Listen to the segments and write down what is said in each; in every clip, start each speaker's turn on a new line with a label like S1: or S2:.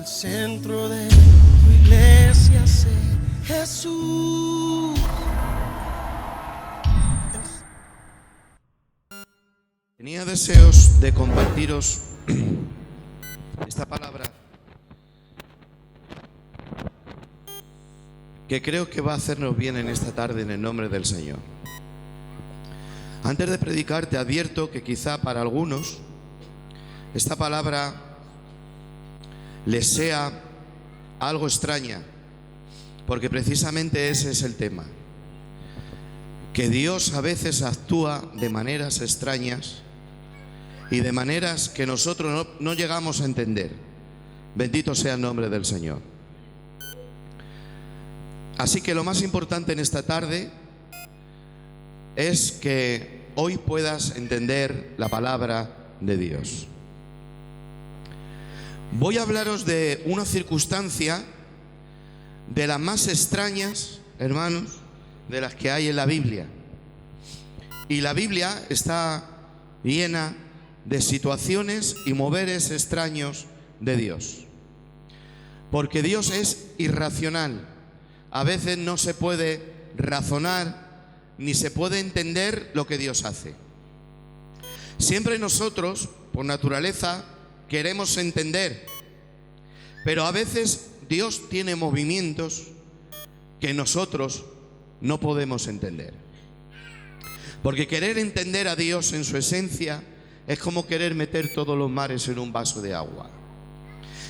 S1: centro de tu iglesia sé Jesús.
S2: Tenía deseos de compartiros esta palabra que creo que va a hacernos bien en esta tarde en el nombre del Señor. Antes de predicar te advierto que quizá para algunos esta palabra les sea algo extraña, porque precisamente ese es el tema, que Dios a veces actúa de maneras extrañas y de maneras que nosotros no llegamos a entender. Bendito sea el nombre del Señor. Así que lo más importante en esta tarde es que hoy puedas entender la palabra de Dios. Voy a hablaros de una circunstancia de las más extrañas, hermanos, de las que hay en la Biblia. Y la Biblia está llena de situaciones y moveres extraños de Dios. Porque Dios es irracional. A veces no se puede razonar ni se puede entender lo que Dios hace. Siempre nosotros, por naturaleza, queremos entender, pero a veces Dios tiene movimientos que nosotros no podemos entender. Porque querer entender a Dios en su esencia es como querer meter todos los mares en un vaso de agua.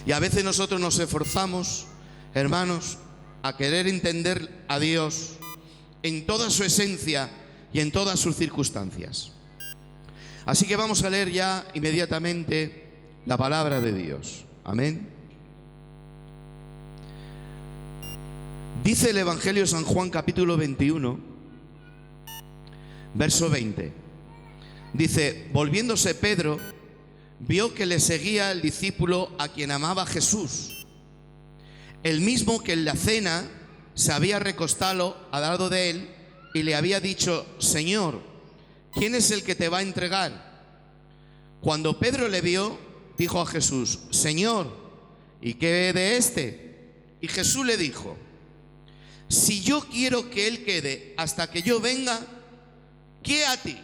S2: Y a veces nosotros nos esforzamos, hermanos, a querer entender a Dios en toda su esencia y en todas sus circunstancias. Así que vamos a leer ya inmediatamente la palabra de Dios. Amén. Dice el Evangelio de San Juan, capítulo 21, verso 20. Dice: volviéndose Pedro, vio que le seguía el discípulo a quien amaba Jesús, el mismo que en la cena se había recostado al lado de él y le había dicho: Señor, ¿quién es el que te va a entregar? Cuando Pedro le vio, dijo a Jesús: Señor, ¿y qué de este? Y Jesús le dijo: si yo quiero que él quede hasta que yo venga, ¿qué a ti?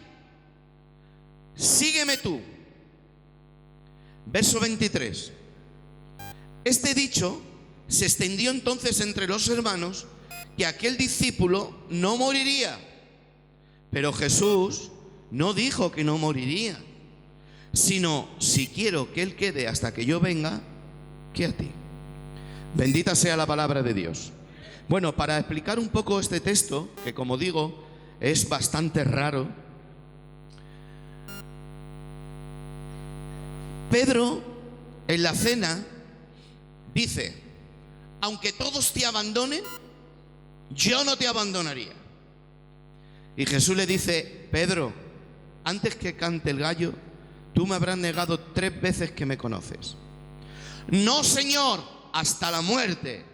S2: Sígueme tú. Verso 23. Este dicho se extendió entonces entre los hermanos que aquel discípulo no moriría. Pero Jesús no dijo que no moriría, sino: si quiero que él quede hasta que yo venga, ¿qué a ti? Bendita sea la palabra de Dios. Bueno, para explicar un poco este texto, que como digo, es bastante raro, Pedro en la cena dice: aunque todos te abandonen, yo no te abandonaría. Y Jesús le dice: Pedro, antes que cante el gallo, tú me habrás negado 3 veces que me conoces. No, Señor, hasta la muerte.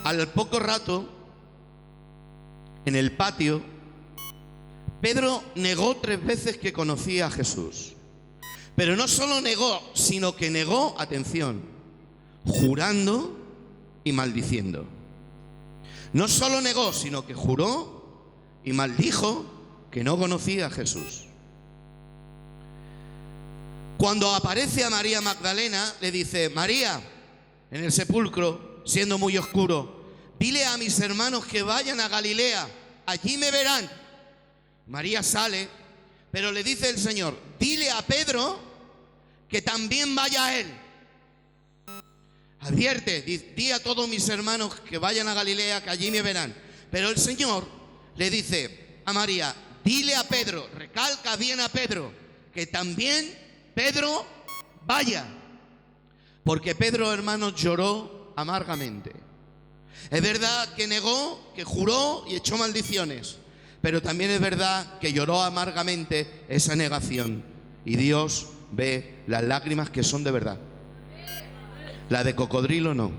S2: Al poco rato, en el patio, Pedro negó 3 veces que conocía a Jesús. Pero no solo negó, sino que negó, atención, jurando y maldiciendo. No solo negó, sino que juró y maldijo que no conocía a Jesús. Cuando aparece a María Magdalena, le dice: María, en el sepulcro, siendo muy oscuro, dile a mis hermanos que vayan a Galilea, allí me verán. María sale, pero le dice el Señor: dile a Pedro que también vaya a él. Advierte, di a todos mis hermanos que vayan a Galilea, que allí me verán. Pero el Señor le dice a María: dile a Pedro, recalca bien a Pedro, que también Pedro vaya. Porque Pedro, hermanos, lloró amargamente. Es verdad que negó, que juró y echó maldiciones, pero también es verdad que lloró amargamente esa negación. Y Dios ve las lágrimas que son de verdad. La de cocodrilo no.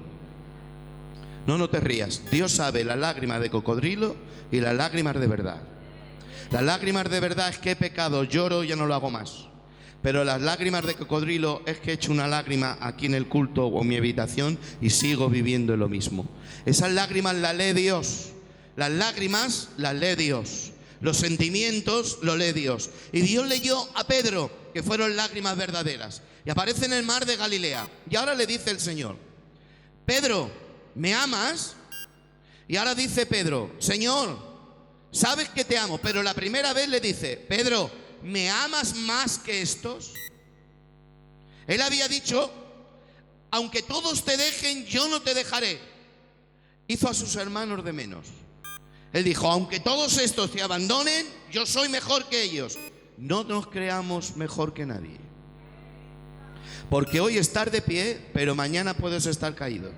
S2: No te rías. Dios sabe las lágrimas de cocodrilo y las lágrimas de verdad. Las lágrimas de verdad es que he pecado, lloro y ya no lo hago más. Pero las lágrimas de cocodrilo es que he hecho una lágrima aquí en el culto o en mi habitación y sigo viviendo lo mismo. Esas lágrimas las lee Dios. Las lágrimas las lee Dios. Los sentimientos los lee Dios. Y Dios leyó a Pedro, que fueron lágrimas verdaderas. Y aparece en el mar de Galilea. Y ahora le dice el Señor: Pedro, ¿me amas? Y ahora dice Pedro: Señor, sabes que te amo. Pero la primera vez le dice: Pedro, ¿me amas más que estos? Él había dicho: aunque todos te dejen, yo no te dejaré. Hizo a sus hermanos de menos. Él dijo: aunque todos estos te abandonen, yo soy mejor que ellos. No nos creamos mejor que nadie. Porque hoy estás de pie, pero mañana puedes estar caído.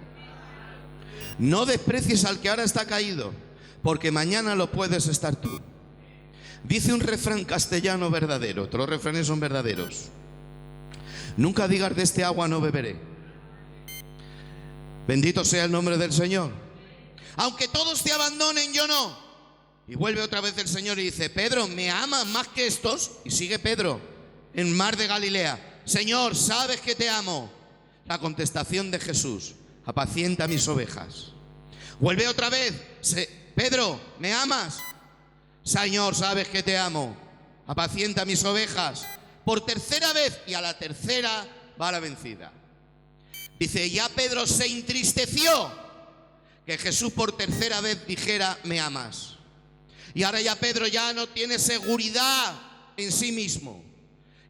S2: No desprecies al que ahora está caído, porque mañana lo puedes estar tú. Dice un refrán castellano verdadero, otros refranes son verdaderos: nunca digas de este agua no beberé. Bendito sea el nombre del Señor. Aunque todos te abandonen, yo no. Y vuelve otra vez el Señor y dice: Pedro, ¿me amas más que estos? Y sigue Pedro en mar de Galilea: Señor, sabes que te amo. La contestación de Jesús: apacienta mis ovejas. Vuelve otra vez: Pedro, ¿me amas? Señor, sabes que te amo. Apacienta mis ovejas. Por tercera vez, y a la tercera va la vencida. Dice: ya Pedro se entristeció que Jesús por tercera vez dijera: me amas. Y ahora ya Pedro ya no tiene seguridad en sí mismo.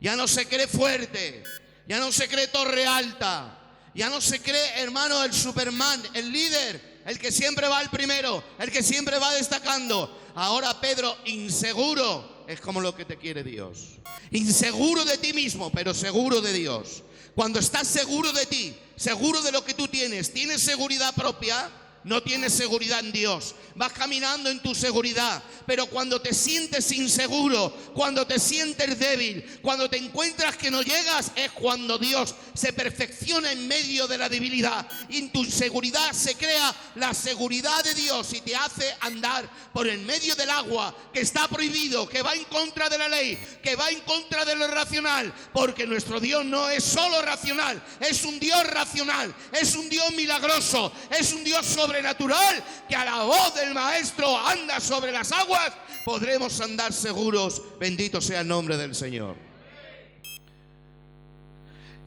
S2: Ya no se cree fuerte, ya no se cree torre alta, ya no se cree, hermano, el Superman, el líder, el que siempre va al primero, el que siempre va destacando. Ahora Pedro, inseguro, es como lo que te quiere Dios. Inseguro de ti mismo, pero seguro de Dios. Cuando estás seguro de ti, seguro de lo que tú tienes seguridad propia, no tienes seguridad en Dios. Vas caminando en tu seguridad, pero cuando te sientes inseguro, cuando te sientes débil, cuando te encuentras que no llegas, es cuando Dios se perfecciona en medio de la debilidad. Y en tu inseguridad se crea la seguridad de Dios y te hace andar por el medio del agua, que está prohibido, que va en contra de la ley, que va en contra de lo racional, porque nuestro Dios no es solo racional, es un Dios racional, es un Dios milagroso, es un Dios sobrenatural, que a la voz del Maestro anda sobre las aguas. Podremos andar seguros. Bendito sea el nombre del Señor.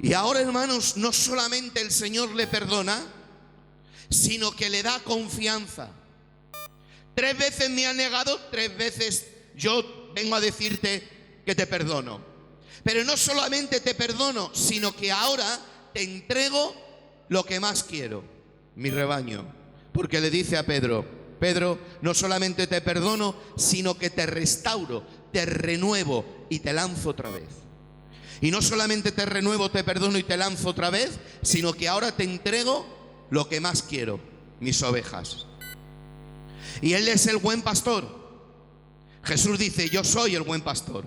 S2: Y ahora, hermanos, no solamente el Señor le perdona, sino que le da confianza. 3 veces me ha negado, 3 veces yo vengo a decirte que te perdono. Pero no solamente te perdono, sino que ahora te entrego lo que más quiero, mi rebaño. Porque le dice a Pedro: Pedro, no solamente te perdono, sino que te restauro, te renuevo y te lanzo otra vez. Y no solamente te renuevo, te perdono y te lanzo otra vez, sino que ahora te entrego lo que más quiero, mis ovejas. Y Él es el buen pastor. Jesús dice: yo soy el buen pastor.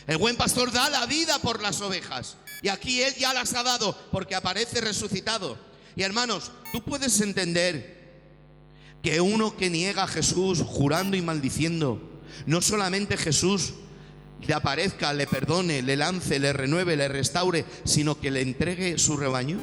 S2: El buen pastor da la vida por las ovejas. Y aquí Él ya las ha dado, porque aparece resucitado. Y hermanos, tú puedes entender que uno que niega a Jesús jurando y maldiciendo, no solamente Jesús le aparezca, le perdone, le lance, le renueve, le restaure, sino que le entregue su rebaño.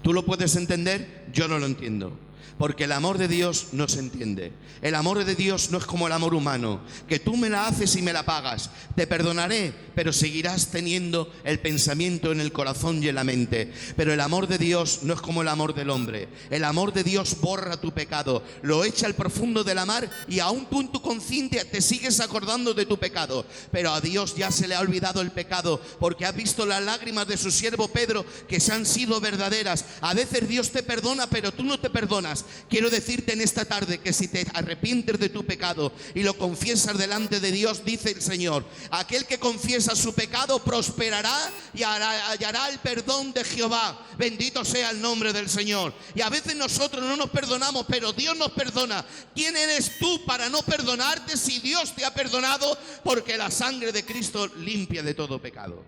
S2: ¿Tú lo puedes entender? Yo no lo entiendo. Porque el amor de Dios no se entiende. El amor de Dios no es como el amor humano, que tú me la haces y me la pagas. Te perdonaré, pero seguirás teniendo el pensamiento en el corazón y en la mente. Pero el amor de Dios no es como el amor del hombre. El amor de Dios borra tu pecado, lo echa al profundo de la mar, y aún tú en tu conciencia te sigues acordando de tu pecado. Pero a Dios ya se le ha olvidado el pecado, porque ha visto las lágrimas de su siervo Pedro, que se han sido verdaderas. A veces Dios te perdona, pero tú no te perdonas. Quiero decirte en esta tarde que si te arrepientes de tu pecado y lo confiesas delante de Dios, dice el Señor: aquel que confiesa su pecado prosperará y hallará el perdón de Jehová. Bendito sea el nombre del Señor. Y a veces nosotros no nos perdonamos, pero Dios nos perdona. ¿Quién eres tú para no perdonarte si Dios te ha perdonado? Porque la sangre de Cristo limpia de todo pecado.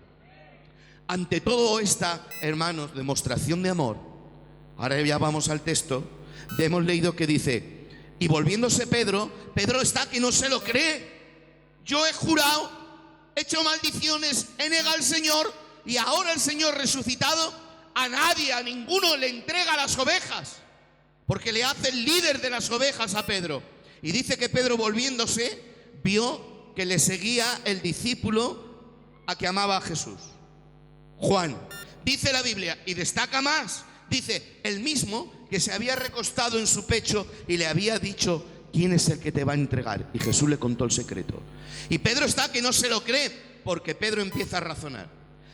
S2: Ante todo esta, hermanos, demostración de amor, ahora ya vamos al texto. Hemos leído que dice: y volviéndose Pedro está que no se lo cree. Yo he jurado echó maldiciones, he negado al Señor, y ahora el Señor resucitado a nadie, a ninguno le entrega las ovejas, porque le hace el líder de las ovejas a Pedro. Y dice que Pedro, volviéndose, vio que le seguía el discípulo a que amaba a Jesús, Juan. Dice la Biblia, y destaca más, dice, el mismo que se había recostado en su pecho y le había dicho: ¿quién es el que te va a entregar? Y Jesús le contó el secreto. Y Pedro está que no se lo cree, porque Pedro empieza a razonar.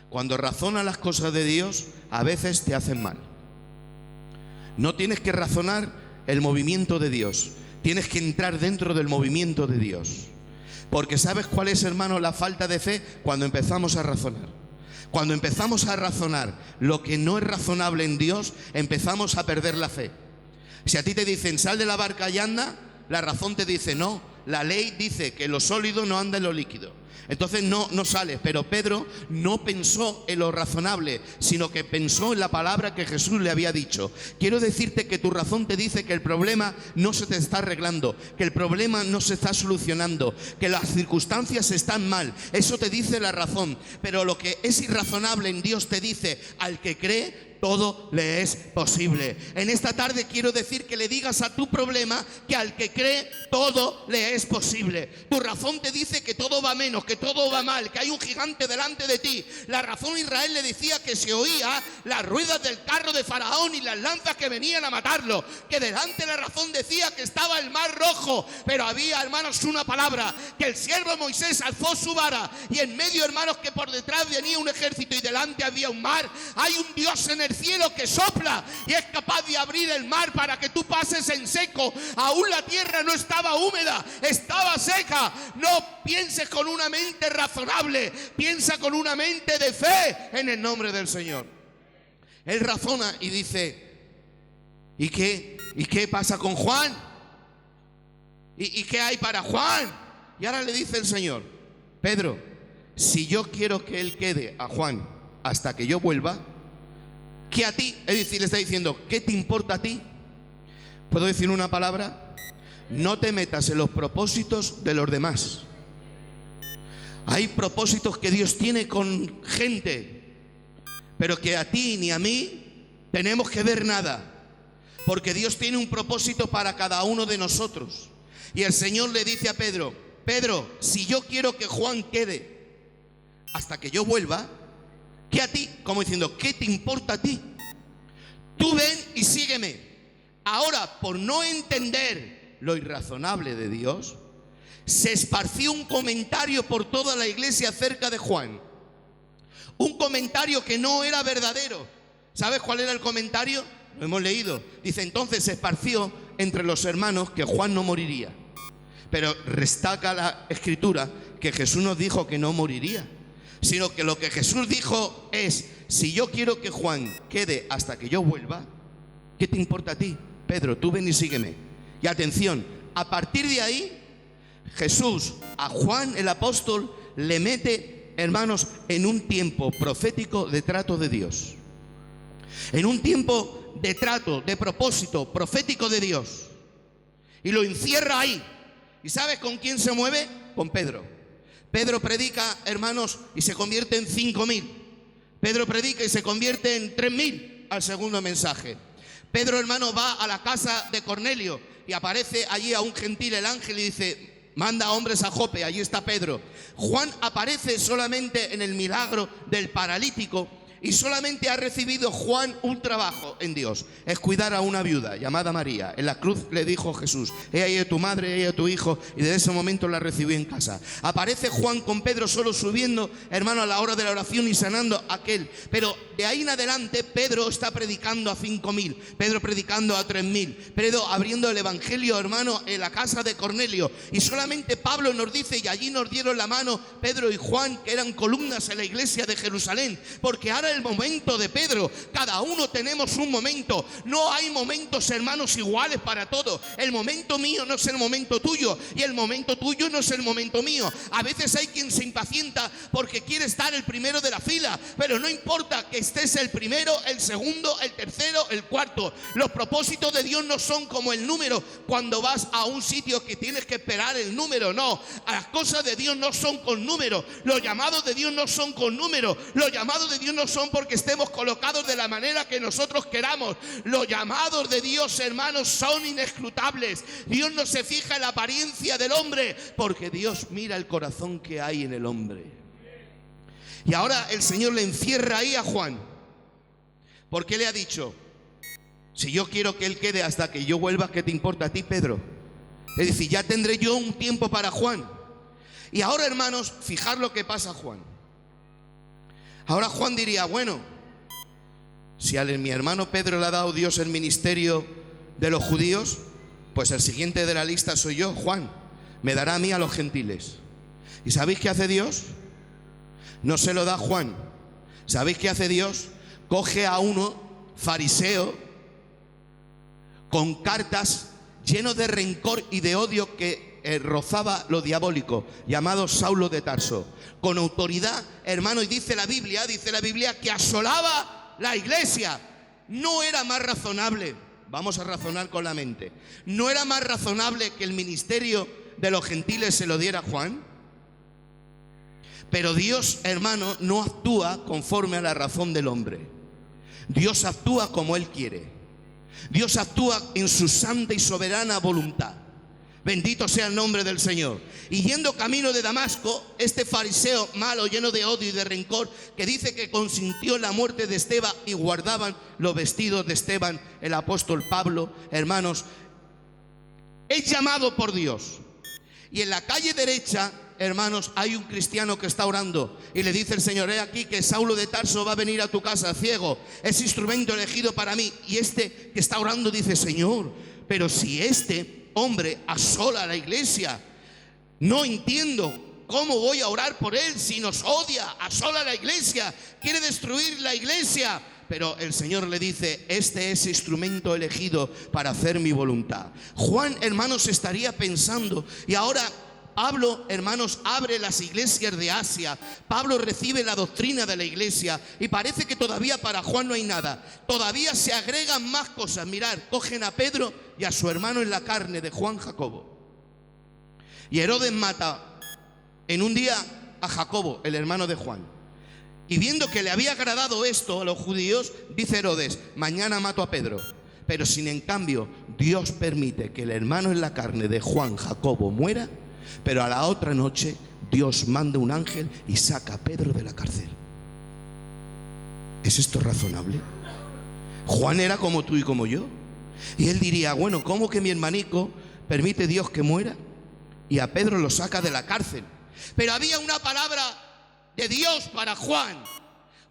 S2: Cuando razonas las cosas de Dios, a veces te hacen mal. No tienes que razonar el movimiento de Dios, tienes que entrar dentro del movimiento de Dios. Porque ¿sabes cuál es, hermano, la falta de fe? Cuando empezamos a razonar. Cuando empezamos a razonar lo que no es razonable en Dios, empezamos a perder la fe. Si a ti te dicen sal de la barca y anda, la razón te dice no. La ley dice que lo sólido no anda en lo líquido. Entonces no sales. Pero Pedro no pensó en lo razonable, sino que pensó en la palabra que Jesús le había dicho. Quiero decirte que tu razón te dice que el problema no se te está arreglando, que el problema no se está solucionando, que las circunstancias están mal. Eso te dice la razón. Pero lo que es irrazonable en Dios te dice: al que cree, todo le es posible. En esta tarde quiero decir que le digas a tu problema que al que cree, todo le es posible. Tu razón te dice que todo va menos, que todo va mal, que hay un gigante delante de ti. La razón a Israel le decía que se oía las ruedas del carro de Faraón y las lanzas que venían a matarlo, que delante la razón decía que estaba el mar rojo. Pero había, hermanos, una palabra, que el siervo Moisés alzó su vara, y en medio, hermanos, que por detrás venía un ejército y delante había un mar. Hay un Dios en el cielo que sopla y es capaz de abrir el mar para que tú pases en seco. Aún la tierra no estaba húmeda, estaba seca. No pienses con una mente razonable, piensa con una mente de fe en el nombre del Señor. Él razona y dice: ¿y qué pasa con Juan? ¿Y qué hay para Juan? Y ahora le dice el Señor: Pedro, si yo quiero que él quede a Juan hasta que yo vuelva, ¿qué a ti? Es decir, le está diciendo: ¿qué te importa a ti? ¿Puedo decir una palabra? No te metas en los propósitos de los demás. Hay propósitos que Dios tiene con gente, pero que a ti ni a mí tenemos que ver nada, porque Dios tiene un propósito para cada uno de nosotros. Y el Señor le dice a Pedro: Pedro, si yo quiero que Juan quede hasta que yo vuelva, ¿qué a ti? Como diciendo, ¿qué te importa a ti? Tú ven y sígueme. Ahora, por no entender lo irrazonable de Dios, se esparció un comentario por toda la iglesia acerca de Juan. Un comentario que no era verdadero. ¿Sabes cuál era el comentario? Lo hemos leído. Dice: entonces se esparció entre los hermanos que Juan no moriría. Pero destaca la Escritura que Jesús nos dijo que no moriría, sino que lo que Jesús dijo es: si yo quiero que Juan quede hasta que yo vuelva, ¿qué te importa a ti? Pedro, tú ven y sígueme. Y atención, a partir de ahí, Jesús a Juan el apóstol le mete, hermanos, en un tiempo profético de trato de Dios. En un tiempo de trato, de propósito profético de Dios. Y lo encierra ahí. ¿Y sabes con quién se mueve? Con Pedro. Pedro predica, hermanos, y se convierte en 5.000. Pedro predica y se convierte en 3.000 al segundo mensaje. Pedro, hermano, va a la casa de Cornelio y aparece allí a un gentil el ángel y dice: manda hombres a Jope, allí está Pedro. Juan aparece solamente en el milagro del paralítico. Y solamente ha recibido Juan un trabajo en Dios: es cuidar a una viuda llamada María. En la cruz le dijo Jesús: he ahí a tu madre, he ahí a tu hijo. Y desde ese momento la recibió en casa. Aparece Juan con Pedro solo subiendo, hermano, a la hora de la oración y sanando a aquel. Pero de ahí en adelante Pedro está predicando a 5.000, Pedro predicando a 3.000, Pedro abriendo el evangelio, hermano, en la casa de Cornelio. Y solamente Pablo nos dice: y allí nos dieron la mano Pedro y Juan, que eran columnas en la iglesia de Jerusalén. Porque ahora era el momento de Pedro. Cada uno tenemos un momento. No hay momentos, hermanos, iguales para todos. El momento mío no es el momento tuyo y el momento tuyo no es el momento mío. A veces hay quien se impacienta porque quiere estar el primero de la fila, pero no importa que estés el primero, el segundo, el tercero, el cuarto. Los propósitos de Dios no son como el número cuando vas a un sitio que tienes que esperar el número. No, las cosas de Dios no son con número. Los llamados de Dios no son con número. Los llamados de Dios no son porque estemos colocados de la manera que nosotros queramos. Los llamados de Dios, hermanos, son inescrutables. Dios no se fija en la apariencia del hombre, porque Dios mira el corazón que hay en el hombre. Y ahora el Señor le encierra ahí a Juan, porque le ha dicho: si yo quiero que él quede hasta que yo vuelva, ¿qué te importa a ti, Pedro? Es decir, ya tendré yo un tiempo para Juan. Y ahora, hermanos, fijar lo que pasa a Juan. Ahora Juan diría: bueno, si a mi hermano Pedro le ha dado Dios el ministerio de los judíos, pues el siguiente de la lista soy yo, Juan. Me dará a mí a los gentiles. ¿Y sabéis qué hace Dios? No se lo da a Juan. ¿Sabéis qué hace Dios? Coge a uno fariseo con cartas lleno de rencor y de odio que rozaba lo diabólico, llamado Saulo de Tarso, con autoridad, hermano, y dice la Biblia que asolaba la iglesia. No era más razonable, vamos a razonar con la mente, no era más razonable que el ministerio de los gentiles se lo diera a Juan. Pero Dios, hermano, no actúa conforme a la razón del hombre. Dios actúa como Él quiere. Dios actúa en su santa y soberana voluntad. Bendito sea el nombre del Señor. Y yendo camino de Damasco, este fariseo malo, lleno de odio y de rencor, que dice que consintió en la muerte de Esteban y guardaban los vestidos de Esteban, el apóstol Pablo, hermanos, es llamado por Dios. Y en la calle derecha, hermanos, hay un cristiano que está orando y le dice el Señor: he aquí que Saulo de Tarso va a venir a tu casa ciego, es instrumento elegido para mí. Y este que está orando dice: Señor, pero si este hombre asola a la iglesia, no entiendo cómo voy a orar por él si nos odia, asola a la iglesia, quiere destruir la iglesia. Pero el Señor le dice: este es instrumento elegido para hacer mi voluntad. Juan, hermanos, estaría pensando, y ahora Pablo, hermanos, abre las iglesias de Asia. Pablo recibe la doctrina de la iglesia y parece que todavía para Juan no hay nada. Todavía se agregan más cosas. Mirad, cogen a Pedro y a su hermano en la carne de Juan, Jacobo. Y Herodes mata en un día a Jacobo, el hermano de Juan. Y viendo que le había agradado esto a los judíos, dice Herodes: mañana mato a Pedro. Pero sin en cambio, Dios permite que el hermano en la carne de Juan, Jacobo, muera. Pero a la otra noche Dios manda un ángel y saca a Pedro de la cárcel. ¿Es esto razonable? Juan era como tú y como yo. Y él diría: bueno, ¿cómo que mi hermanico permite Dios que muera? Y a Pedro lo saca de la cárcel. Pero había una palabra de Dios para Juan.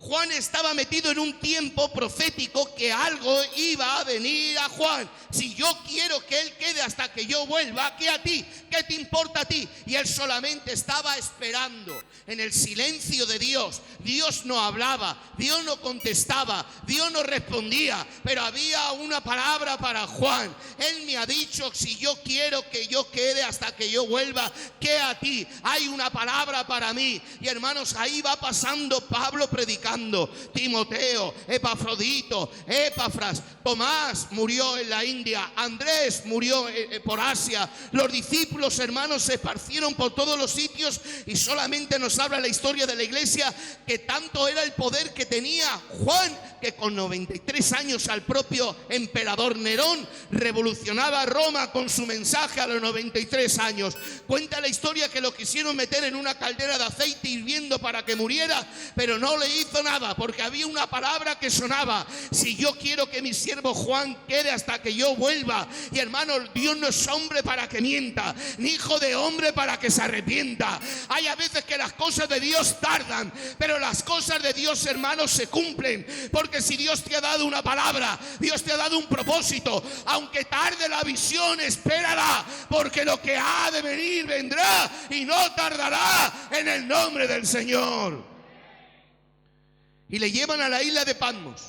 S2: Juan estaba metido en un tiempo profético que algo iba a venir a Juan. Si yo quiero que él quede hasta que yo vuelva, ¿qué a ti? ¿Qué te importa a ti? Y él solamente estaba esperando en el silencio de Dios. Dios no hablaba, Dios no contestaba, Dios no respondía, pero había una palabra para Juan. Él me ha dicho: si yo quiero que yo quede hasta que yo vuelva, ¿qué a ti? Hay una palabra para mí. Y hermanos, ahí va pasando Pablo predicando. Timoteo, Epafrodito, Epafras, Tomás murió en la India, Andrés murió por Asia. Los discípulos, hermanos, se esparcieron por todos los sitios y solamente nos habla la historia de la iglesia que tanto era el poder que tenía Juan, que con 93 años al propio emperador Nerón revolucionaba Roma con su mensaje a los 93 años. Cuenta la historia que lo quisieron meter en una caldera de aceite hirviendo para que muriera, pero no le hizo nada, porque había una palabra que sonaba: si yo quiero que mi siervo Juan quede hasta que yo vuelva. Y hermanos, Dios no es hombre para que mienta, ni hijo de hombre para que se arrepienta. Hay a veces que las cosas de Dios tardan, pero las cosas de Dios, hermanos, se cumplen. Porque si Dios te ha dado una palabra, Dios te ha dado un propósito, aunque tarde la visión, espérala, porque lo que ha de venir vendrá y no tardará, en el nombre del Señor. y le llevan a la isla de Patmos.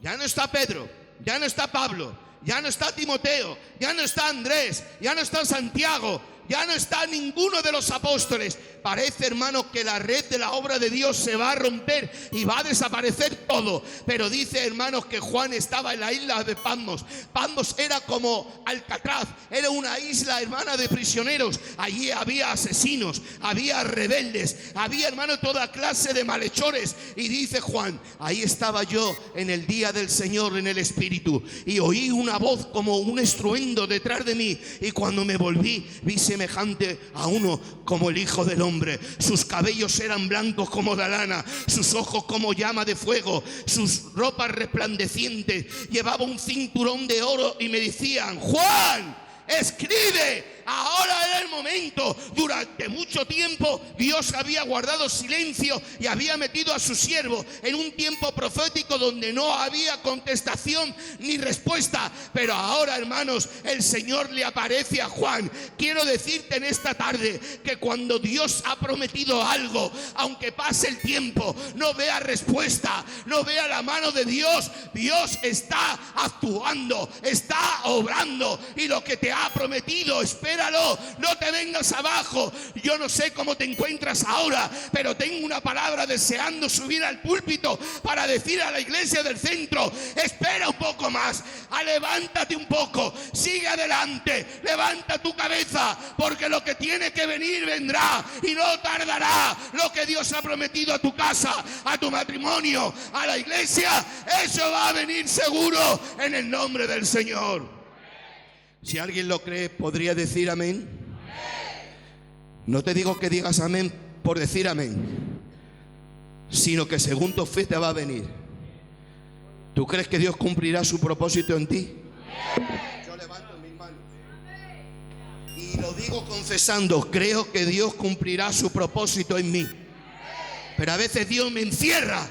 S2: Ya no está Pedro, ya no está Pablo, ya no está Timoteo, ya no está Andrés, ya no está Santiago, ya no está ninguno de los apóstoles. Parece, hermano, que la red de la obra de Dios se va a romper y va a desaparecer todo. Pero dice, hermanos, que Juan estaba en la isla de Patmos. Patmos era como Alcatraz, era una isla, hermana, de prisioneros. Allí había asesinos, había rebeldes, había, hermano, toda clase de malhechores. Y dice Juan, ahí estaba yo en el día del Señor en el Espíritu, y oí una voz como un estruendo detrás de mí, y cuando me volví, vi semejante a uno como el Hijo del Hombre. Sus cabellos eran blancos como la lana, sus ojos como llama de fuego, sus ropas resplandecientes. Llevaba un cinturón de oro y me decían: Juan, escribe, ahora era el momento. Durante mucho tiempo Dios había guardado silencio y había metido a su siervo en un tiempo profético donde no había contestación ni respuesta. Pero ahora, hermanos, el Señor le aparece a Juan. Quiero decirte en esta tarde que cuando Dios ha prometido algo, aunque pase el tiempo, no vea respuesta, no vea la mano de Dios, Dios está actuando, está obrando, y lo que te ha prometido, espéralo, no te vengas abajo. Yo no sé cómo te encuentras ahora, pero tengo una palabra deseando subir al púlpito para decir a la iglesia del centro: espera un poco más, levántate un poco, sigue adelante, levanta tu cabeza, porque lo que tiene que venir vendrá y no tardará. Lo que Dios ha prometido a tu casa, a tu matrimonio, a la iglesia, eso va a venir seguro en el nombre del Señor. Si alguien lo cree, ¿podría decir amén? No te digo que digas amén por decir amén, sino que según tu fe te va a venir. ¿Tú crees que Dios cumplirá su propósito en ti? Yo levanto mis manos y lo digo confesando: creo que Dios cumplirá su propósito en mí. Pero a veces Dios me encierra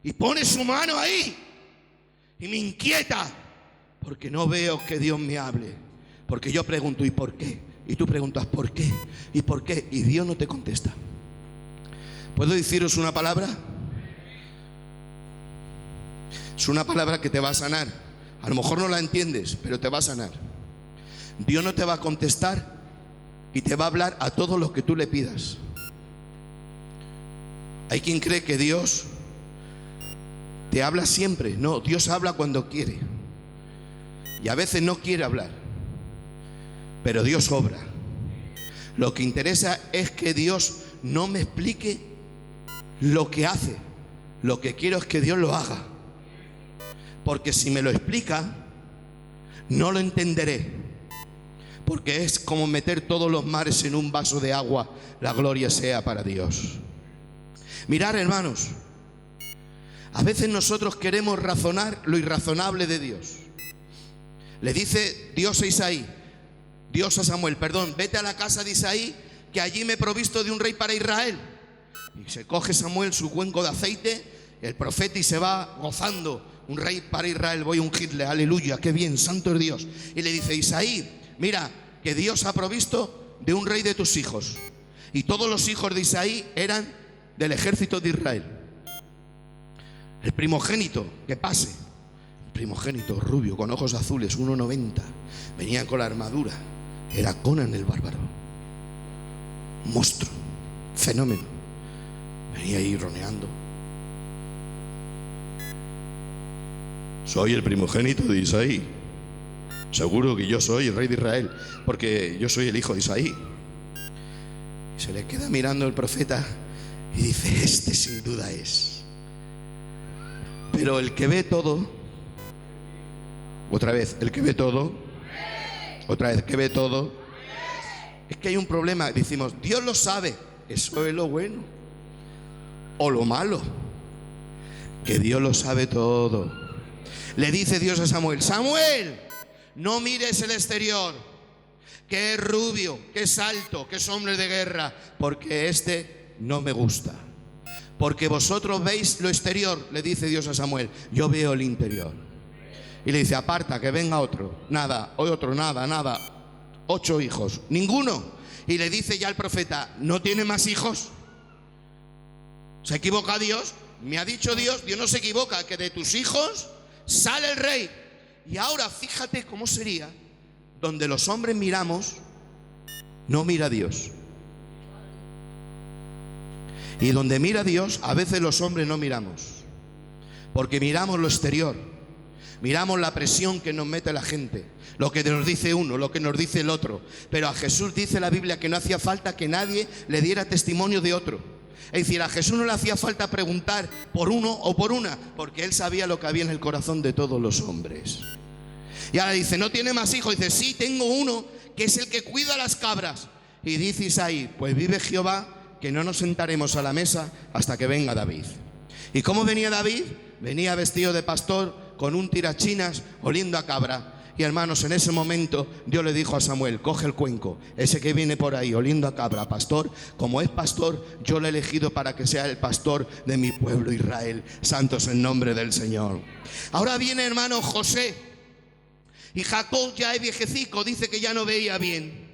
S2: y pone su mano ahí y me inquieta, porque no veo que Dios me hable. Porque yo pregunto: ¿y por qué? Y tú preguntas: ¿por qué? ¿Y por qué? Y Dios no te contesta. ¿Puedo deciros una palabra? Es una palabra que te va a sanar. A lo mejor no la entiendes, pero te va a sanar. Dios no te va a contestar y te va a hablar a todo lo que tú le pidas. Hay quien cree que Dios te habla siempre. No, Dios habla cuando quiere. Y a veces no quiere hablar, pero Dios obra. Lo que interesa es que Dios no me explique lo que hace. Lo que quiero es que Dios lo haga, porque si me lo explica, no lo entenderé. Porque es como meter todos los mares en un vaso de agua. La gloria sea para Dios. Mirad, hermanos, a veces nosotros queremos razonar lo irrazonable de Dios. Le dice Dios a Isaí, Dios a Samuel, perdón: vete a la casa de Isaí, que allí me he provisto de un rey para Israel. Y se coge Samuel su cuenco de aceite, el profeta, y se va gozando: un rey para Israel, voy a ungirle, aleluya, qué bien, santo es Dios. Y le dice: Isaí, mira, que Dios ha provisto de un rey de tus hijos. Y todos los hijos de Isaí eran del ejército de Israel. El primogénito, que pase. Primogénito, rubio, con ojos azules, 1,90. Venía con la armadura. Era Conan el bárbaro. Un monstruo, fenómeno. Venía ahí roneando. Soy el primogénito de Isaí. Seguro que yo soy el rey de Israel, porque yo soy el hijo de Isaí. Y se le queda mirando el profeta y dice: este sin duda es. Pero el que ve todo, otra vez, el que ve todo, otra vez, que ve todo, es que hay un problema. Decimos: Dios lo sabe. Eso es lo bueno o lo malo, que Dios lo sabe todo. Le dice Dios a Samuel: Samuel, no mires el exterior, que es rubio, que es alto, que es hombre de guerra, porque este no me gusta. Porque vosotros veis lo exterior, le dice Dios a Samuel, yo veo el interior. Y le dice: aparta, que venga otro. Nada, otro, nada. 8 hijos, ninguno. Y le dice ya el profeta: ¿no tiene más hijos? ¿Se equivoca Dios? me ha dicho Dios no se equivoca, que de tus hijos sale el rey. Y ahora fíjate cómo sería donde los hombres miramos, no mira Dios. Y donde mira Dios, a veces los hombres no miramos, porque miramos lo exterior, miramos la presión que nos mete la gente, lo que nos dice uno, lo que nos dice el otro. Pero a Jesús dice la Biblia que no hacía falta que nadie le diera testimonio de otro. Es decir, a Jesús no le hacía falta preguntar por uno o por una, porque Él sabía lo que había en el corazón de todos los hombres. Y ahora dice, ¿no tiene más hijos? Dice, sí, tengo uno, que es el que cuida las cabras. Y dice Isaí, pues vive Jehová, que no nos sentaremos a la mesa hasta que venga David. ¿Y cómo venía David? Venía vestido de pastor, con un tirachinas, oliendo a cabra. Y hermanos, en ese momento Dios le dijo a Samuel, coge el cuenco, ese que viene por ahí oliendo a cabra, pastor, como es pastor, yo le he elegido para que sea el pastor de mi pueblo Israel. Santos en nombre del Señor. Ahora viene, hermano, José. Y Jacob ya es viejecico, dice que ya no veía bien.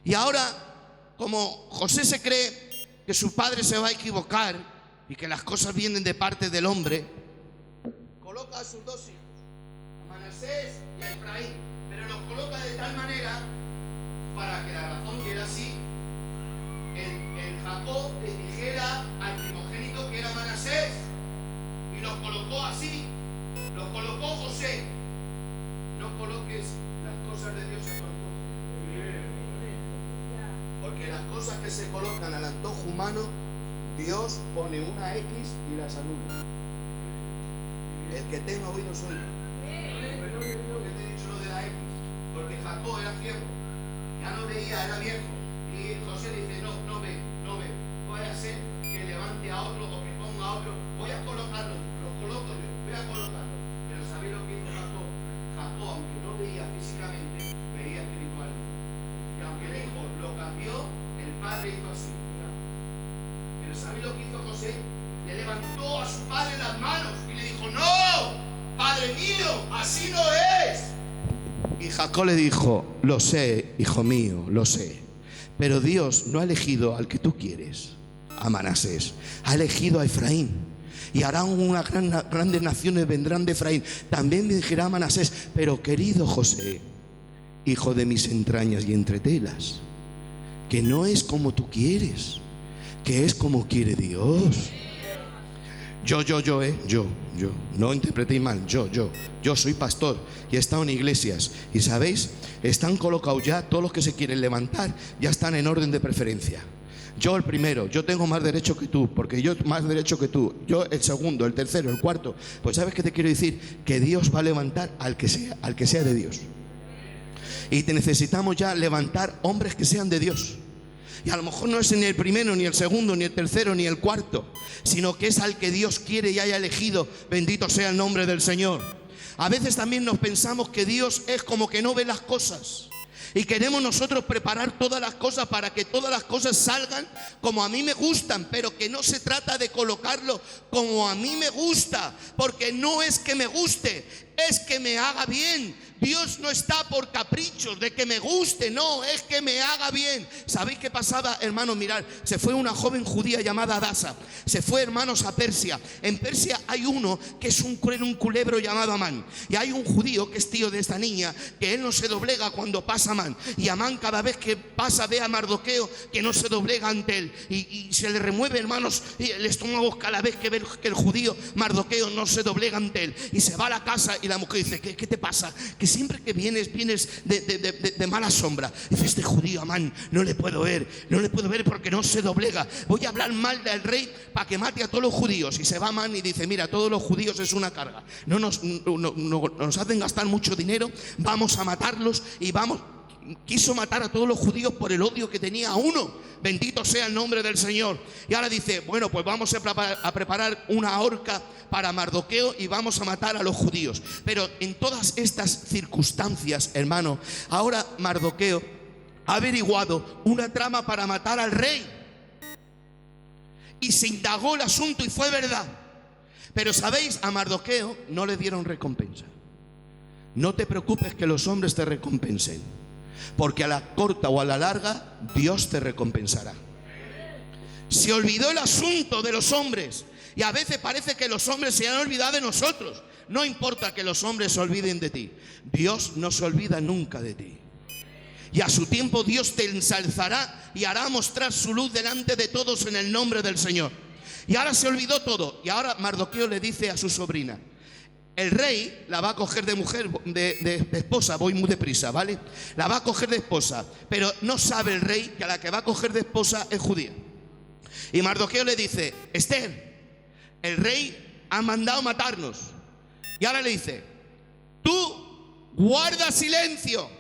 S2: Y ahora, como José se cree que su padre se va a equivocar y que las cosas vienen de parte del hombre, coloca a sus dos hijos, a Manasés y a Efraín, pero los coloca de tal manera para que la razón quiera así. El Jacob le dijera al primogénito que era Manasés y los colocó así, los colocó José. No coloques las cosas de Dios a tu antojo, porque las cosas que se colocan al antojo humano, Dios pone una X y las anula. El que tenga oídos oiga. ¿Por qué te he dicho lo de la X? Porque Jacob era ciego, ya no veía, era viejo. Y José dice, no ve. Voy a hacer que levante a otro o que ponga a otro. Voy a colocarlo, los coloco yo, voy a colocarlo. Pero ¿sabéis lo que hizo Jacob? Jacob, aunque no veía físicamente, veía espiritualmente. Y aunque el hijo lo cambió, el padre hizo así. Pero ¿sabéis lo que hizo José? Le levantó a su padre las manos y le dijo, no, padre mío, así no es. Y Jacob le dijo, lo sé, hijo mío, lo sé, pero Dios no ha elegido al que tú quieres, a Manasés, ha elegido a Efraín. Y harán unas grandes naciones, vendrán de Efraín. También me dirigirá a Manasés, pero querido José, hijo de mis entrañas y entretelas, que no es como tú quieres, que es como quiere Dios. Yo, no interpretéis mal, yo soy pastor y he estado en iglesias y sabéis, están colocados ya todos los que se quieren levantar, ya están en orden de preferencia. Yo el primero, yo tengo más derecho que tú, porque yo más derecho que tú, yo el segundo, el tercero, el cuarto. Pues ¿sabes qué te quiero decir? Que Dios va a levantar al que sea de Dios. Y te necesitamos ya levantar hombres que sean de Dios. Y a lo mejor no es ni el primero, ni el segundo, ni el tercero, ni el cuarto, sino que es al que Dios quiere y haya elegido. Bendito sea el nombre del Señor. A veces también nos pensamos que Dios es como que no ve las cosas. Y queremos nosotros preparar todas las cosas para que todas las cosas salgan como a mí me gustan, pero que no se trata de colocarlo como a mí me gusta, porque no es que me guste, es que me haga bien. Dios no está por caprichos de que me guste, no, es que me haga bien. ¿Sabéis qué pasaba, hermanos? Mirad, se fue una joven judía llamada Adasa, se fue, hermanos, a Persia. En Persia hay uno que es un culebro llamado Amán, y hay un judío que es tío de esta niña, que él no se doblega cuando pasa Amán, y Amán cada vez que pasa ve a Mardoqueo que no se doblega ante él, y se le remueve, hermanos, el estómago cada vez que ve que el judío Mardoqueo no se doblega ante él, y se va a la casa y la mujer dice, ¿qué te pasa? Que siempre que vienes de mala sombra. Dice, este judío Amán no le puedo ver porque no se doblega. Voy a hablar mal del rey para que mate a todos los judíos. Y se va Amán y dice, mira, todos los judíos es una carga, no nos hacen gastar mucho dinero, vamos a matarlos. Y quiso matar a todos los judíos por el odio que tenía a uno. Bendito sea el nombre del Señor. Y ahora dice, bueno, pues vamos a preparar una horca para Mardoqueo y vamos a matar a los judíos. Pero en todas estas circunstancias, hermano, ahora Mardoqueo ha averiguado una trama para matar al rey. Y se indagó el asunto y fue verdad. Pero sabéis, a Mardoqueo no le dieron recompensa. No te preocupes que los hombres te recompensen, porque a la corta o a la larga Dios te recompensará. Se olvidó el asunto de los hombres Y a veces parece que los hombres se han olvidado de nosotros. No importa que los hombres se olviden de ti, Dios no se olvida nunca de ti. Y a su tiempo Dios te ensalzará y hará mostrar su luz delante de todos en el nombre del Señor. Y ahora se olvidó todo. Y ahora Mardoqueo le dice a su sobrina: el rey la va a coger de mujer, de esposa. Voy muy deprisa, ¿vale? La va a coger de esposa, pero no sabe el rey que a la que va a coger de esposa es judía. Y Mardoqueo le dice: Esther, el rey ha mandado matarnos. Y ahora le dice: tú guarda silencio,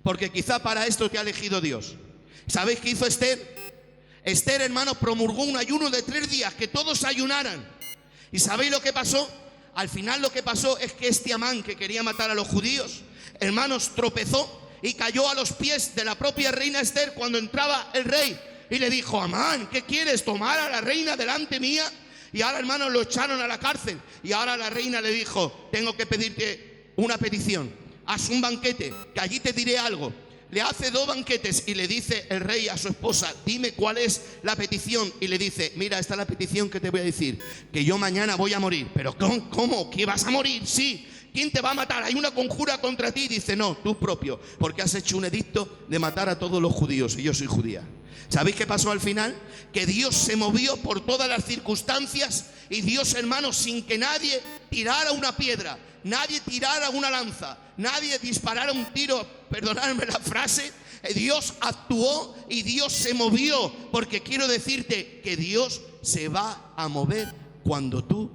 S2: porque quizá para esto te ha elegido Dios. ¿Sabéis qué hizo Esther? Esther, hermanos, promulgó un ayuno de 3 días, que todos ayunaran. ¿Y sabéis lo que pasó? Al final lo que pasó es que este Amán, que quería matar a los judíos, hermanos, tropezó y cayó a los pies de la propia reina Esther cuando entraba el rey. Y le dijo: Amán, ¿qué quieres? ¿Tomar a la reina delante mía? Y ahora, hermanos, lo echaron a la cárcel. Y ahora la reina le dijo: tengo que pedirte una petición. Haz un banquete, que allí te diré algo. Le hace 2 banquetes y le dice el rey a su esposa: dime cuál es la petición. Y le dice: mira, esta es la petición que te voy a decir, que yo mañana voy a morir. Pero ¿cómo? ¿Que vas a morir? Sí. ¿Quién te va a matar? Hay una conjura contra ti. Dice: no, tú propio, porque has hecho un edicto de matar a todos los judíos y yo soy judía. ¿Sabéis qué pasó al final? Que Dios se movió por todas las circunstancias. Y Dios, hermanos, sin que nadie tirara una piedra, nadie tirara una lanza, nadie disparara un tiro, perdonadme la frase, Dios actuó y Dios se movió. Porque quiero decirte que Dios se va a mover cuando tú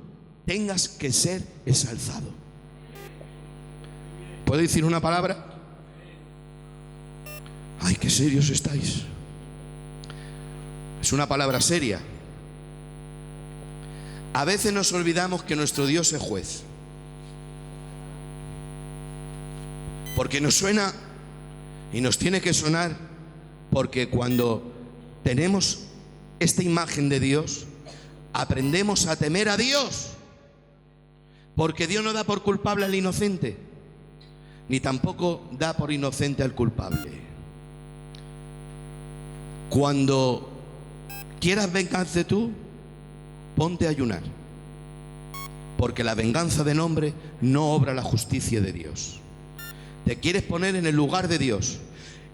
S2: tengas que ser exalzado. ¿Puedo decir una palabra? Ay, qué serios estáis. Es una palabra seria. A veces nos olvidamos que nuestro Dios es juez, porque nos suena y nos tiene que sonar, porque cuando tenemos esta imagen de Dios, aprendemos a temer a Dios, porque Dios no da por culpable al inocente, ni tampoco da por inocente al culpable. Cuando quieras vengarte tú, ponte a ayunar, porque la venganza del hombre no obra la justicia de Dios. Te quieres poner en el lugar de Dios,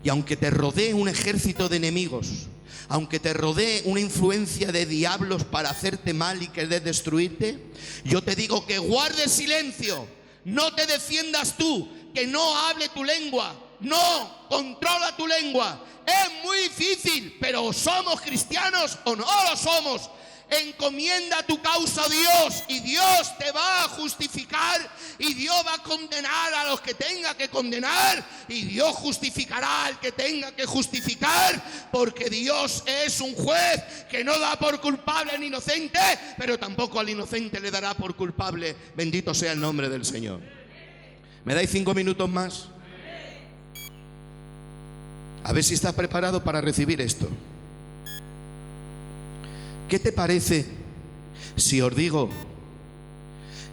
S2: y aunque te rodee un ejército de enemigos, aunque te rodee una influencia de diablos para hacerte mal y querer destruirte, yo te digo que guardes silencio, no te defiendas tú, que no hable tu lengua, no, controla tu lengua. Es muy difícil, pero ¿somos cristianos o no lo somos? Encomienda tu causa a Dios y Dios te va a justificar, y Dios va a condenar a los que tenga que condenar, y Dios justificará al que tenga que justificar, porque Dios es un juez que no da por culpable al inocente, pero tampoco al inocente le dará por culpable. Bendito sea el nombre del Señor. ¿Me dais 5 minutos más? A ver si estás preparado para recibir esto. ¿Qué te parece si os digo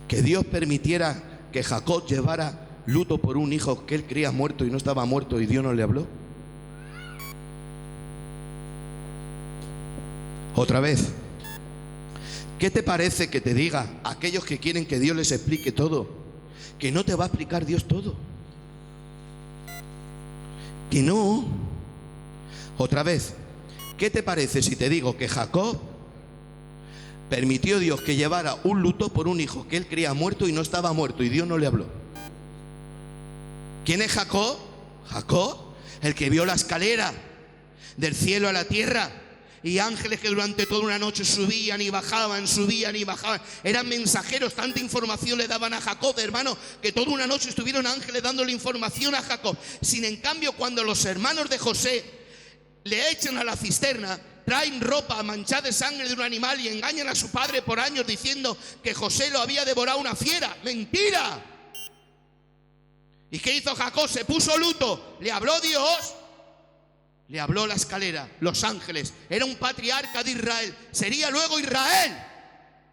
S2: que Dios permitiera que Jacob llevara luto por un hijo que él creía muerto y no estaba muerto, y Dios no le habló? Otra vez, ¿qué te parece que te diga a aquellos que quieren que Dios les explique todo, que no te va a explicar Dios todo? Que no. Otra vez, ¿qué te parece si te digo que Jacob permitió Dios que llevara un luto por un hijo que él creía muerto y no estaba muerto, y Dios no le habló? ¿Quién es Jacob? Jacob, el que vio la escalera del cielo a la tierra, y ángeles que durante toda una noche subían y bajaban, subían y bajaban. Eran mensajeros, tanta información le daban a Jacob, hermano, que toda una noche estuvieron ángeles dándole información a Jacob. Sin en cambio, cuando los hermanos de José le echan a la cisterna, traen ropa manchada de sangre de un animal y engañan a su padre por años diciendo que José lo había devorado una fiera. ¡Mentira! ¿Y qué hizo Jacob? Se puso luto. ¿Le habló Dios? Le habló la escalera, los ángeles. Era un patriarca de Israel, sería luego Israel,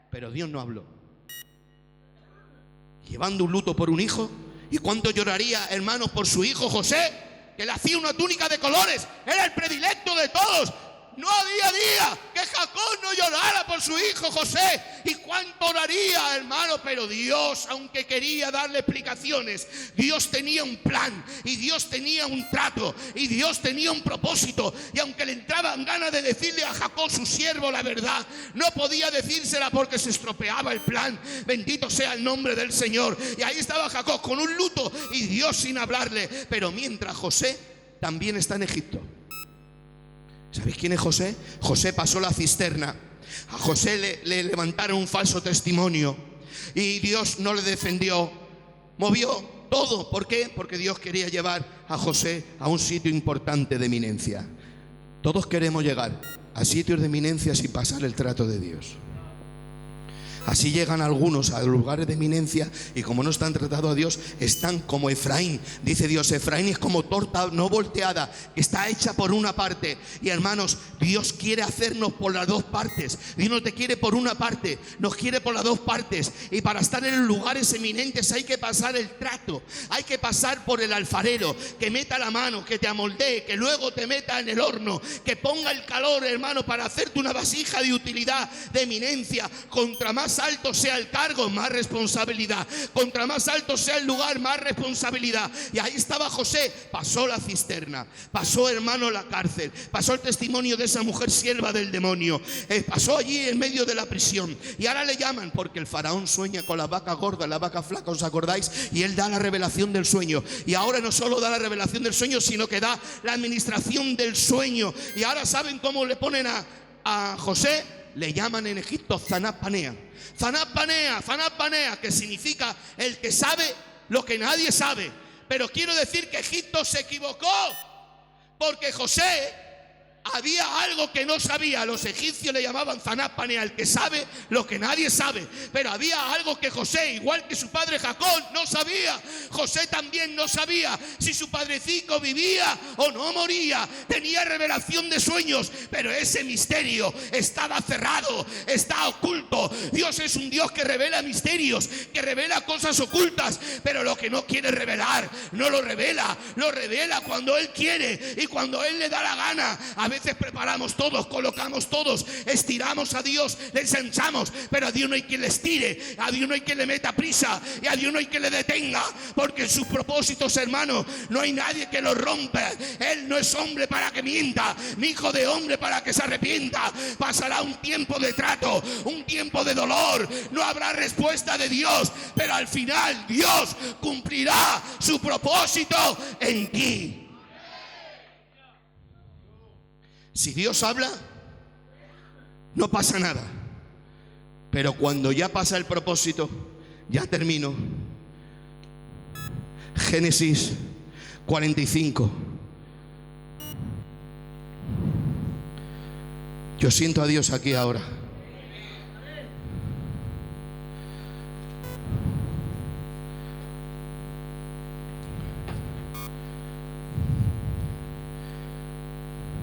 S2: pero Dios no habló. Llevando un luto por un hijo. ¿Y cuánto lloraría, hermanos, por su hijo José, que le hacía una túnica de colores? Era el predilecto de todos. No había día que Jacob no llorara por su hijo José. ¿Y cuánto oraría, hermano? Pero Dios, aunque quería darle explicaciones, Dios tenía un plan y Dios tenía un trato y Dios tenía un propósito. Y aunque le entraban ganas de decirle a Jacob, su siervo, la verdad, no podía decírsela porque se estropeaba el plan. Bendito sea el nombre del Señor. Y ahí estaba Jacob con un luto y Dios sin hablarle. Pero mientras José también está en Egipto. ¿Sabéis quién es José? José pasó la cisterna. A José le levantaron un falso testimonio y Dios no le defendió. Movió todo. ¿Por qué? Porque Dios quería llevar a José a un sitio importante de eminencia. Todos queremos llegar a sitios de eminencia sin pasar el trato de Dios. Así llegan algunos a lugares de eminencia y como no están tratados a Dios, están como Efraín. Dice Dios, Efraín es como torta no volteada, que está hecha por una parte. Y hermanos, Dios quiere hacernos por las dos partes. Dios no te quiere por una parte, nos quiere por las dos partes. Y para estar en lugares eminentes hay que pasar el trato. Hay que pasar por el alfarero, que meta la mano, que te amoldee, que luego te meta en el horno, que ponga el calor, hermano, para hacerte una vasija de utilidad, de eminencia. Contra más alto sea el cargo, más responsabilidad. Contra más alto sea el lugar, más responsabilidad. Y ahí estaba José. Pasó la cisterna, pasó, hermano, la cárcel, pasó el testimonio de esa mujer sierva del demonio, pasó allí en medio de la prisión. Y ahora le llaman porque el faraón sueña con la vaca gorda, la vaca flaca, ¿os acordáis? Y él da la revelación del sueño. Y ahora no solo da la revelación del sueño, sino que da la administración del sueño. Y ahora ¿saben cómo le ponen a José? Le llaman en Egipto Zanat Panea. Zanat Panea, Zanat Panea, que significa el que sabe lo que nadie sabe. Pero quiero decir que Egipto se equivocó, porque José había algo que no sabía. Los egipcios le llamaban Zanat Panea, el que sabe lo que nadie sabe. Pero había algo que José, igual que su padre Jacob, no sabía. José también no sabía si su padrecito vivía o no moría. Tenía revelación de sueños, pero ese misterio estaba cerrado, está oculto. Dios es un Dios que revela misterios, que revela cosas ocultas, pero lo que no quiere revelar, no lo revela. Lo revela cuando Él quiere y cuando Él le da la gana. A veces preparamos todos, colocamos todos, estiramos a Dios, le ensanchamos, pero a Dios no hay quien le estire, a Dios no hay quien le meta prisa y a Dios no hay quien le detenga, porque en sus propósitos, hermano, no hay nadie que los rompa. Él no es hombre para que mienta, ni hijo de hombre para que se arrepienta. Pasará un tiempo de trato, un tiempo de dolor, no habrá respuesta de Dios, pero al final Dios cumplirá su propósito en ti. Si Dios habla, no pasa nada. Pero cuando ya pasa el propósito, ya termino. Génesis 45. Yo siento a Dios aquí ahora.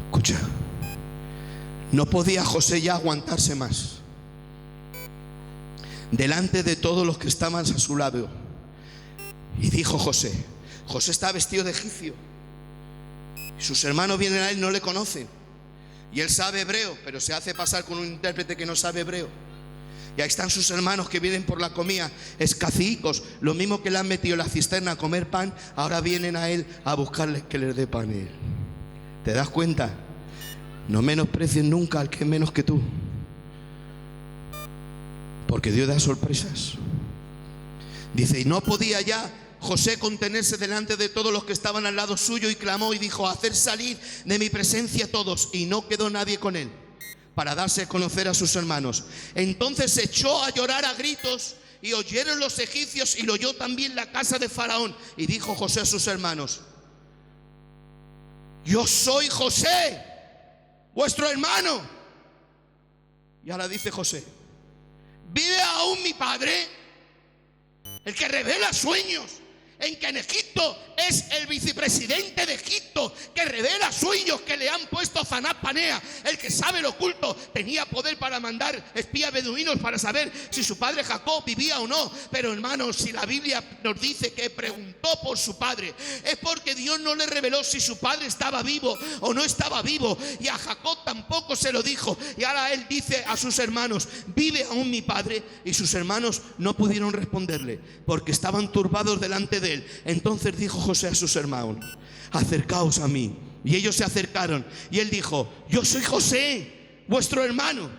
S2: Escucha. No podía José ya aguantarse más delante de todos los que estaban a su lado. Y dijo José está vestido de egipcio. Y sus hermanos vienen a él, no le conocen. Y él sabe hebreo, pero se hace pasar con un intérprete que no sabe hebreo. Y ahí están sus hermanos que vienen por la comida, escacicos, lo mismo que le han metido en la cisterna a comer pan. Ahora vienen a él a buscarle que les dé pan él. ¿Te das cuenta? No menosprecies nunca al que es menos que tú, porque Dios da sorpresas. Dice, y no podía ya José contenerse delante de todos los que estaban al lado suyo, y clamó y dijo, hacer salir de mi presencia a todos. Y no quedó nadie con él para darse a conocer a sus hermanos. Entonces se echó a llorar a gritos, y oyeron los egipcios, y lo oyó también la casa de Faraón. Y dijo José a sus hermanos, yo soy José, vuestro hermano. Y ahora dice José, ¿vive aún mi padre? El que revela sueños, en que en Egipto es el vicepresidente de Egipto que revela sueños que le han puesto Zanat Panea, el que sabe lo oculto. Tenía poder para mandar espías beduinos para saber si su padre Jacob vivía o no. Pero hermanos, si la Biblia nos dice que preguntó por su padre, es porque Dios no le reveló si su padre estaba vivo o no estaba vivo, y a Jacob tampoco se lo dijo. Y ahora él dice a sus hermanos: ¿vive aún mi padre? Y sus hermanos no pudieron responderle porque estaban turbados delante de él. Entonces dijo José a sus hermanos: acercaos a mí. Y ellos se acercaron, y él dijo: yo soy José, vuestro hermano,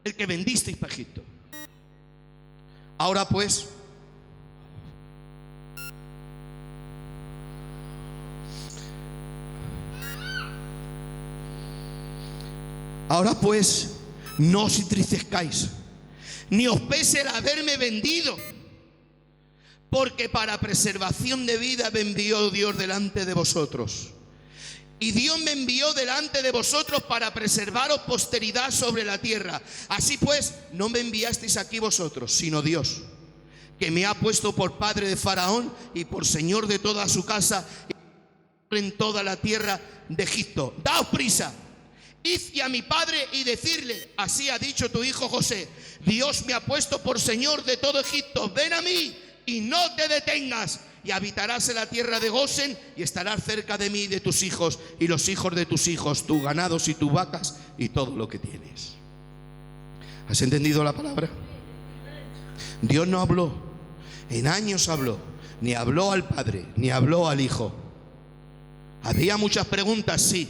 S2: el que vendisteis para Egipto. Ahora pues, no os entristezcáis, ni os pese el haberme vendido, porque para preservación de vida me envió Dios delante de vosotros. Y Dios me envió delante de vosotros para preservaros posteridad sobre la tierra. Así pues, no me enviasteis aquí vosotros, sino Dios, que me ha puesto por padre de Faraón y por señor de toda su casa y en toda la tierra de Egipto. Daos prisa, id a mi padre y decirle: así ha dicho tu hijo José, Dios me ha puesto por señor de todo Egipto. Ven a mí y no te detengas, y habitarás en la tierra de Gosen, y estarás cerca de mí y de tus hijos y los hijos de tus hijos, tus ganados y tus vacas y todo lo que tienes. ¿Has entendido la palabra? Dios no habló, en años habló, ni habló al Padre, ni habló al Hijo. Había muchas preguntas, sí,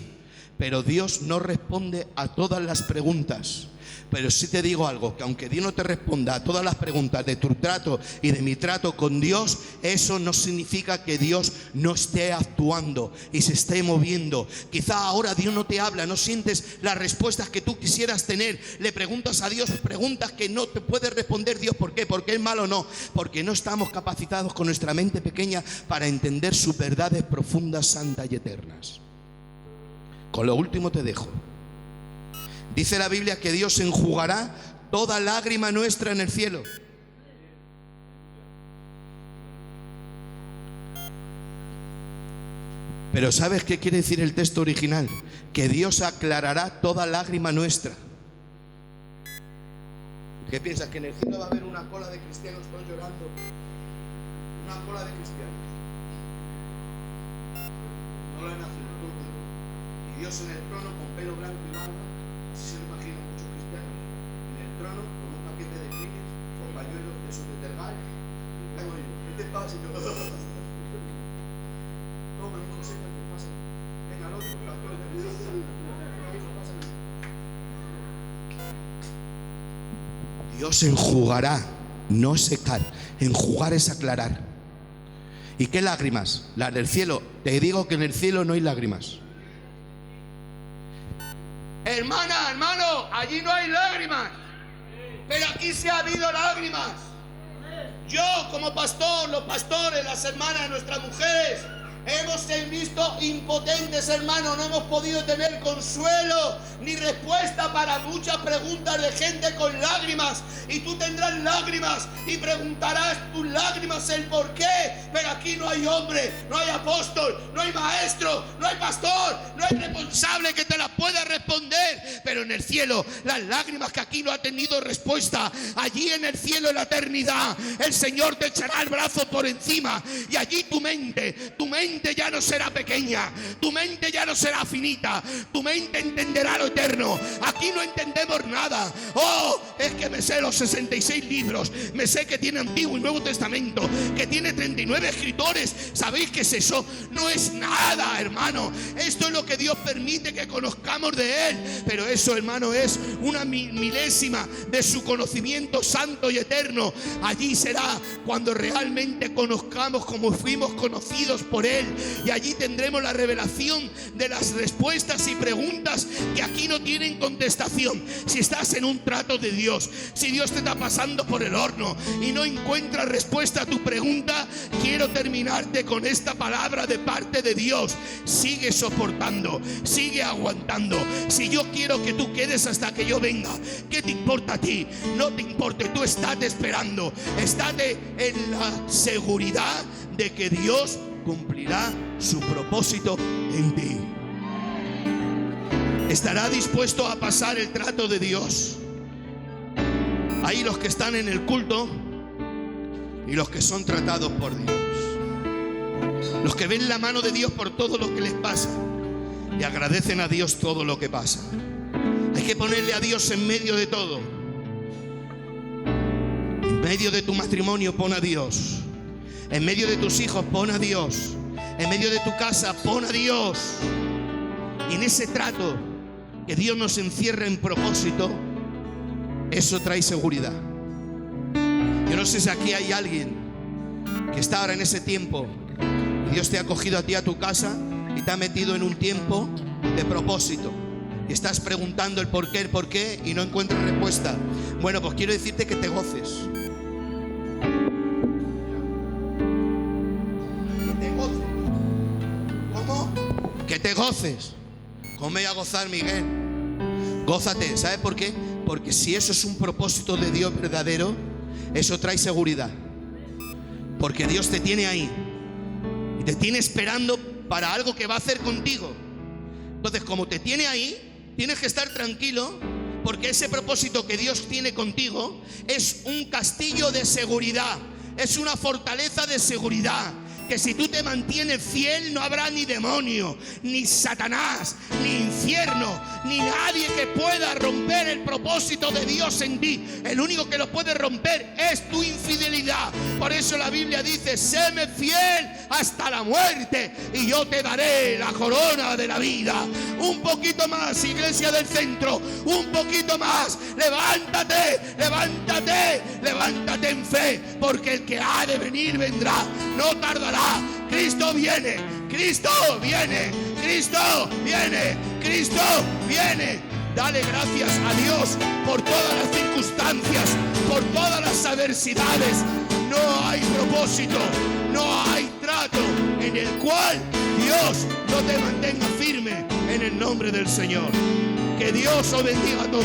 S2: pero Dios no responde a todas las preguntas. Pero sí te digo algo, que aunque Dios no te responda a todas las preguntas de tu trato y de mi trato con Dios, eso no significa que Dios no esté actuando y se esté moviendo. Quizá ahora Dios no te habla, no sientes las respuestas que tú quisieras tener. Le preguntas a Dios preguntas que no te puede responder Dios. ¿Por qué? ¿Porque es malo? No, porque no estamos capacitados con nuestra mente pequeña para entender sus verdades profundas, santas y eternas. Con lo último te dejo. Dice la Biblia que Dios enjugará toda lágrima nuestra en el cielo. Pero ¿sabes qué quiere decir el texto original? Que Dios aclarará toda lágrima nuestra. ¿Qué piensas? ¿Que en el cielo va a haber una cola de cristianos todos llorando? Una cola de cristianos. No la nación, y Dios en el trono con pelo blanco y barba. Se lo imagino muchos cristianos en el trono con un paquete de clines, con pañuelos de esos de tergal. Luego digo: ¿qué te pasa? Y yo: toma, hijo José, ¿qué te pasa? Venga, al otro, pastor, Dios enjugará, no secar. Enjugar es aclarar. ¿Y qué lágrimas? Las del cielo. Te digo que en el cielo no hay lágrimas. Hermana, hermano, allí no hay lágrimas, pero aquí sí ha habido lágrimas. Yo como pastor, los pastores, las hermanas, nuestras mujeres, hemos visto impotentes, hermano. No hemos podido tener consuelo ni respuesta para muchas preguntas de gente con lágrimas. Y tú tendrás lágrimas y preguntarás tus lágrimas el por qué. Pero aquí no hay hombre, no hay apóstol, no hay maestro, no hay pastor, no hay responsable que te la pueda responder. Pero en el cielo, las lágrimas que aquí no ha tenido respuesta, allí en el cielo, en la eternidad, el Señor te echará el brazo por encima. Y allí tu mente ya no será pequeña, tu mente ya no será finita, tu mente entenderá lo eterno. Aquí no entendemos nada. Oh, es que me sé los 66 libros, me sé que tiene Antiguo y Nuevo Testamento, que tiene 39 escritores. ¿Sabéis qué es eso? No es nada, hermano. Esto es lo que Dios permite que conozcamos de Él. Pero eso, hermano, es una milésima de su conocimiento santo y eterno. Allí será cuando realmente conozcamos como fuimos conocidos por Él. Y allí tendremos la revelación de las respuestas y preguntas que aquí no tienen contestación. Si estás en un trato de Dios, si Dios te está pasando por el horno y no encuentras respuesta a tu pregunta, quiero terminarte con esta palabra de parte de Dios: sigue soportando, sigue aguantando. Si yo quiero que tú quedes hasta que yo venga, ¿qué te importa a ti? No te importe, tú estate esperando, estate en la seguridad de que Dios cumplirá su propósito en ti. ¿Estará dispuesto a pasar el trato de Dios? Hay los que están en el culto y los que son tratados por Dios. Los que ven la mano de Dios por todo lo que les pasa y agradecen a Dios todo lo que pasa. Hay que ponerle a Dios en medio de todo. En medio de tu matrimonio, pon a Dios. En medio de tus hijos, pon a Dios. En medio de tu casa, pon a Dios. Y en ese trato, que Dios nos encierra en propósito, eso trae seguridad. Yo no sé si aquí hay alguien que está ahora en ese tiempo y Dios te ha cogido a ti a tu casa y te ha metido en un tiempo de propósito. Y estás preguntando el por qué y no encuentras respuesta. Bueno, pues quiero decirte que te goces. Que te goces. ¿Cómo? Que te goces. ¿Cómo me voy a gozar, Miguel? Gózate. ¿Sabes por qué? Porque si eso es un propósito de Dios verdadero, eso trae seguridad. Porque Dios te tiene ahí y te tiene esperando para algo que va a hacer contigo. Entonces, como te tiene ahí, tienes que estar tranquilo, porque ese propósito que Dios tiene contigo es un castillo de seguridad, es una fortaleza de seguridad. Que si tú te mantienes fiel, no habrá ni demonio, ni Satanás, ni infierno, ni nadie que pueda romper el propósito de Dios en ti. El único que lo puede romper es tu infidelidad. Por eso la Biblia dice: séme fiel hasta la muerte y yo te daré la corona de la vida. Un poquito más, iglesia del centro, un poquito más. Levántate, levántate, levántate en fe, porque el que ha de venir vendrá, no tardará. Cristo viene, Cristo viene, Cristo viene, Cristo viene. Dale gracias a Dios por todas las circunstancias, por todas las adversidades. No hay propósito, no hay trato en el cual Dios no te mantenga firme, en el nombre del Señor. Que Dios os bendiga a todos.